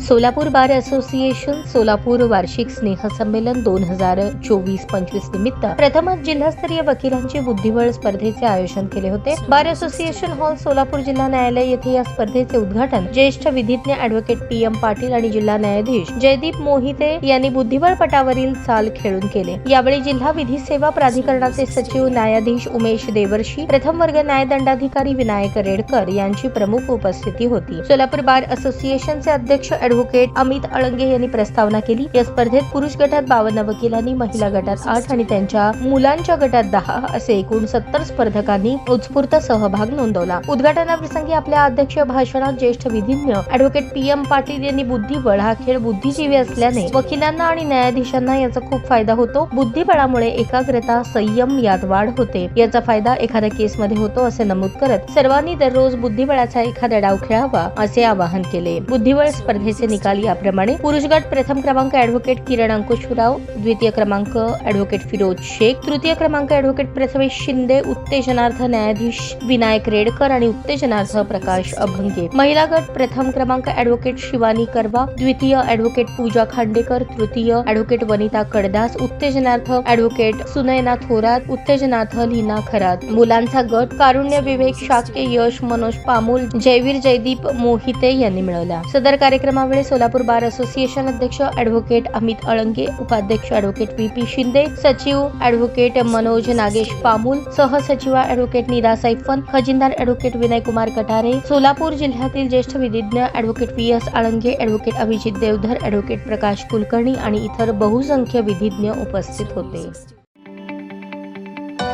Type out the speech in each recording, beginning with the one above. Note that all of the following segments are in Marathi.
सोलापूर बार असोसिएशन सोलापूर वार्षिक स्नेहसंमेलन 2024-25 निमित्त प्रथमच जिल्हास्तरीय वकिलांची बुद्धिबळ स्पर्धेचे आयोजन केले होते। बार असोसिएशन हॉल सोलापूर जिल्हा न्यायालय येथे या स्पर्धेचे उद्घाटन ज्येष्ठ विधिज्ञ ॲडव्होकेट PM पाटील आणि जिल्हा न्यायाधीश जयदीप मोहिते यांनी बुद्धिबळ पटावरील चाल खेळून केले। यावेळी जिल्हा विधी सेवा प्राधिकरणाचे सचिव न्यायाधीश उमेश देवर्षी, प्रथम वर्ग न्यायदंडाधिकारी विनायक रेडकर यांची प्रमुख उपस्थिती होती। सोलापूर बार असोसिएशनचे अध्यक्ष ॲडव्होकेट अमित अळंगे यांनी प्रस्तावना केली। या स्पर्धेत पुरुष गटात 52 वकिलांनी, महिला गटात 8 आणि त्यांच्या मुलांच्या गटात 10 असे एकूण 70 स्पर्धकांनी उत्स्फूर्त सहभाग नोंदवला। उद्घाटनाप्रसंगी आपल्या अध्यक्षीय भाषणात ज्येष्ठ विधिज्ञ ॲडव्होकेट PM पाटील यांनी बुद्धिबळ हा खेळ बुद्धिजीवी असल्याने वकिलांना आणि न्यायाधीशांना याचा खूप फायदा होतो। बुद्धिबळामुळे एकाग्रता, संयम यात वाढ होते। याचा फायदा एखाद्या केसमध्ये होतो असे नमूद करत सर्वांनी दररोज बुद्धिबळाचा एखादा डाव खेळावा असे आवाहन केले। बुद्धिबळ स्पर्धेचे निकाल याप्रमाणे: पुरुष गट प्रथम क्रमांक ॲडव्होकेट किरण अंकुशराव, द्वितीय क्रमांक ॲडव्होकेट फिरोज शेख, तृतीय क्रमांक ॲडव्होकेट प्रथमेश शिंदे, उत्तेजनार्थ न्यायाधीश विनायक रेडकर आणि उत्तेजनार्थ प्रकाश अभंगे। महिला गट प्रथम क्रमांक ॲडव्होकेट शिवानी करवा, द्वितीय ॲडव्होकेट पूजा खांडेकर, तृतीय ॲडव्होकेट वनिता कडदास, उत्तेजनार्थ ॲडव्होकेट सुनयना थोरात, उत्तेजनार्थ लीना खरात। मुलांचा गट कारुण्य विवेक शाक्य यश मनोज पामुल, जयवीर जयदीप मोहिते यांनी मिळवला। सदर कार्यक्रमावेळी सोलापूर बार असोसिएशन अध्यक्ष ॲडव्होकेट अमित अळंगे, उपाध्यक्ष ॲडव्होकेट VP शिंदे, सचिव ॲडव्होकेट मनोज नागेश पामुल, सहसचिव ॲडव्होकेट नीरा सैफन, खजिनदार ॲडव्होकेट विनय कुमार कटारे, सोलापूर जिल्ह्यातील ज्येष्ठ विधिज्ञ advocate VS Alange, advocate Abhijit Deodhar, advocate Prakash Kulkarni आणि इतर बहुसंख्य विधिज्ञ उपस्थित होते।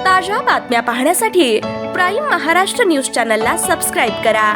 ताज्या बातम्या पाहण्यासाठी प्राईम महाराष्ट्र न्यूज चॅनलला सबस्क्राईब करा।